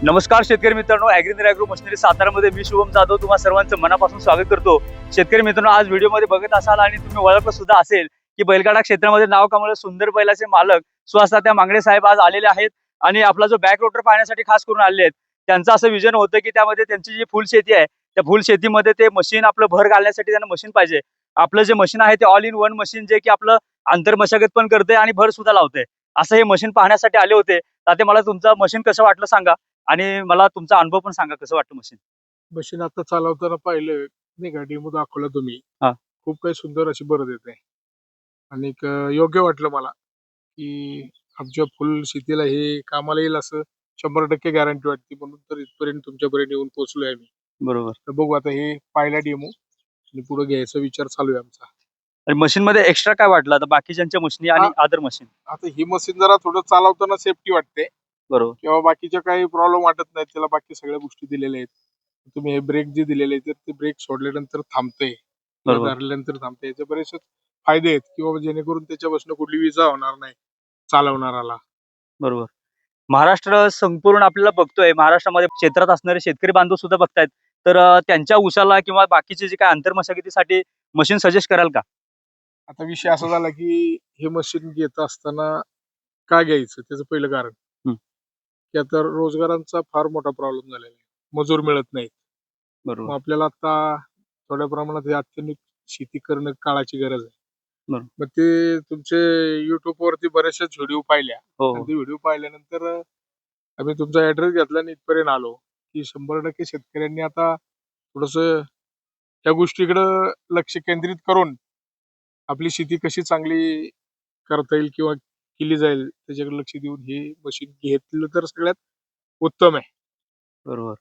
नमस्कार शेतकरी मित्रांनो, ॲग्रीनर ॲग्रो मशिनरी सातारामध्ये मी शुभम जाधव तुम्हा सर्वांचं मनापासून स्वागत करतो। शेतकरी मित्रांनो, आज व्हिडिओमध्ये बघत असाल आणि तुम्ही ओळखलं सुद्धा असेल की बैलगाडा क्षेत्रामध्ये नाव कमावलेले सुंदर बैलाचे मालक सुहास मांगडे साहेब आज आलेले आहेत आणि आपला जो बॅक रोटर पाहण्यासाठी खास करून आलेले आहेत। त्यांचं असं विजन होतं की त्यामध्ये त्यांची जी फुल शेती आहे त्या फुल शेतीमध्ये ते मशीन आपलं भर घालण्यासाठी त्यांना मशीन पाहिजे। आपलं जे मशीन आहे ते ऑल इन वन मशीन जे की आपलं आंतर मशागत पण करते आणि भर सुद्धा लावते। असं हे मशीन पाहण्यासाठी आले होते। तर मला तुमचं मशीन कसं वाटलं सांगा आणि मला तुमचा अनुभव पण सांगा, कसं वाटतं मशीन? मशीन आता चालवताना पाहिलं नाही का, डेमो दाखवला तुम्ही. हा. खूप काही सुंदर अशी बरं देते आणि योग्य वाटलं मला की आमच्या फुल शेतीला हे कामाला येईल असं 100% गॅरंटी वाटते, म्हणून तर इथपर्यंत तुमच्यापर्यंत येऊन पोहोचलोय आम्ही. बरोबर. तर बघू आता हे पाहिला डेमो आणि पुढे घ्यायचा विचार चालू आहे आमचा. आणि मशीन मध्ये एक्स्ट्रा काय वाटलं आता बाकीच्यांच्या मशीनी आणि अदर मशीन? आता ही मशीन जरा थोडं चालवताना सेफ्टी वाटते बरोबर. किंवा बाकीच्या काही प्रॉब्लेम वाटत नाहीत, त्याला बाकी सगळ्या गोष्टी दिलेल्या आहेत. तुम्ही हे ब्रेक जे दिलेले आहेत ते ब्रेक सोडल्यानंतर थांबते, बरोबर. धरल्यानंतर थांबते, याचे बरेचसे फायदे आहेत की बाबा जेणेकरून त्याच्यापासून कुठली विजा होणार नाही चालवणाराला. बरोबर. महाराष्ट्र संपूर्ण आपल्याला बघतोय, महाराष्ट्रामध्ये क्षेत्रात असणारे शेतकरी बांधव सुद्धा बघतायत। तर त्यांच्या उसाला किंवा बाकीचे जे काय आंतर मशागतीसाठी मशीन सजेस्ट कराल का? आता विषय असा झाला की हे मशीन घेत असताना का घ्यायचं त्याचं पहिलं कारण की आता रोजगारांचा फार मोठा प्रॉब्लेम झालेला आहे, मजूर मिळत नाहीत. मग बरोबर. आपल्याला आता थोड्या प्रमाणात हे आधुनिक शेती करणं काळाची गरज आहे. बरोबर. मग ते तुमचे युट्यूब वरती बऱ्याचशाच व्हिडिओ पाहिल्या हो, आणि हो. ते व्हिडिओ पाहिल्यानंतर आम्ही तुमचा ऍड्रेस घेतला आणि इथपर्यंत आलो की 100% शेतकऱ्यांनी आता थोडस त्या गोष्टीकडे लक्ष केंद्रित करून आपली शेती कशी चांगली करता येईल किंवा केली जाईल त्याच्याकडे लक्ष देऊन हे मशीन घेतलं तर सगळ्यात उत्तम आहे. बरोबर.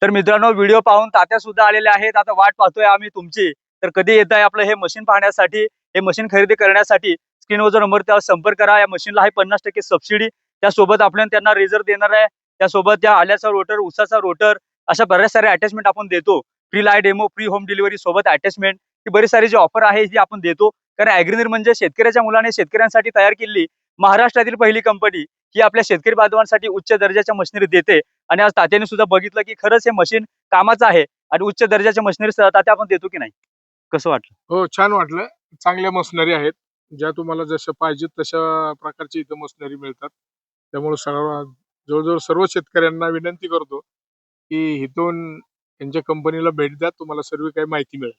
तर मित्रांनो, व्हिडिओ पाहून तात्या सुद्धा आलेले आहेत। आता वाट पाहतोय आम्ही तुमची। तर कधी येत आहे आपलं हे मशीन पाहण्यासाठी, हे मशीन खरेदी करण्यासाठी स्क्रीनवर जो नंबर त्यावर संपर्क करा। या मशीनला आहे 50% सबसिडी, त्यासोबत आपण त्यांना रेझर देणार आहे, त्यासोबत त्या आल्याचा रोटर, उसाचा रोटर, अशा बऱ्याच साऱ्या अटॅचमेंट आपण देतो। Free live demo, free home delivery सोबत अटॅचमेंट, ही बरीच सारी जी ऑफर आहे ही आपण देतो। कारण ॲग्रीनर म्हणजे शेतकऱ्याच्या मुलाने शेतकऱ्यांसाठी तयार केलेली महाराष्ट्रातील पहिली कंपनी ही आपल्या शेतकरी बांधवांसाठी उच्च दर्जाच्या मशिनरी देते। आणि आज तात्याने सुद्धा बघितलं की खरंच हे मशीन कामाचं आहे आणि उच्च दर्जाच्या मशिनरी तात्या आपण देतो की नाही, कसं वाटलं? हो, छान वाटलं. चांगल्या मशिनरी आहेत, ज्या तुम्हाला जशा पाहिजेत तशा प्रकारची इथं मशिनरी मिळतात. त्यामुळे जवळजवळ सर्व शेतकऱ्यांना विनंती करतो की इथून त्यांच्या कंपनीला भेट द्या, तुम्हाला सर्व काही माहिती मिळेल.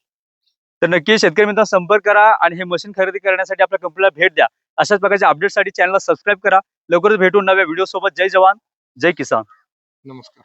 तर नक्की शेतकरी मित्रांनो संपर्क करा आणि हे मशीन खरेदी करण्यासाठी आपल्या कंपनीला भेट द्या। अशाच प्रकारच्या अपडेटसाठी चॅनलला सबस्क्राईब करा। लवकरच भेटू नव्या व्हिडिओ सोबत। जय जवान, जय किसान। नमस्कार.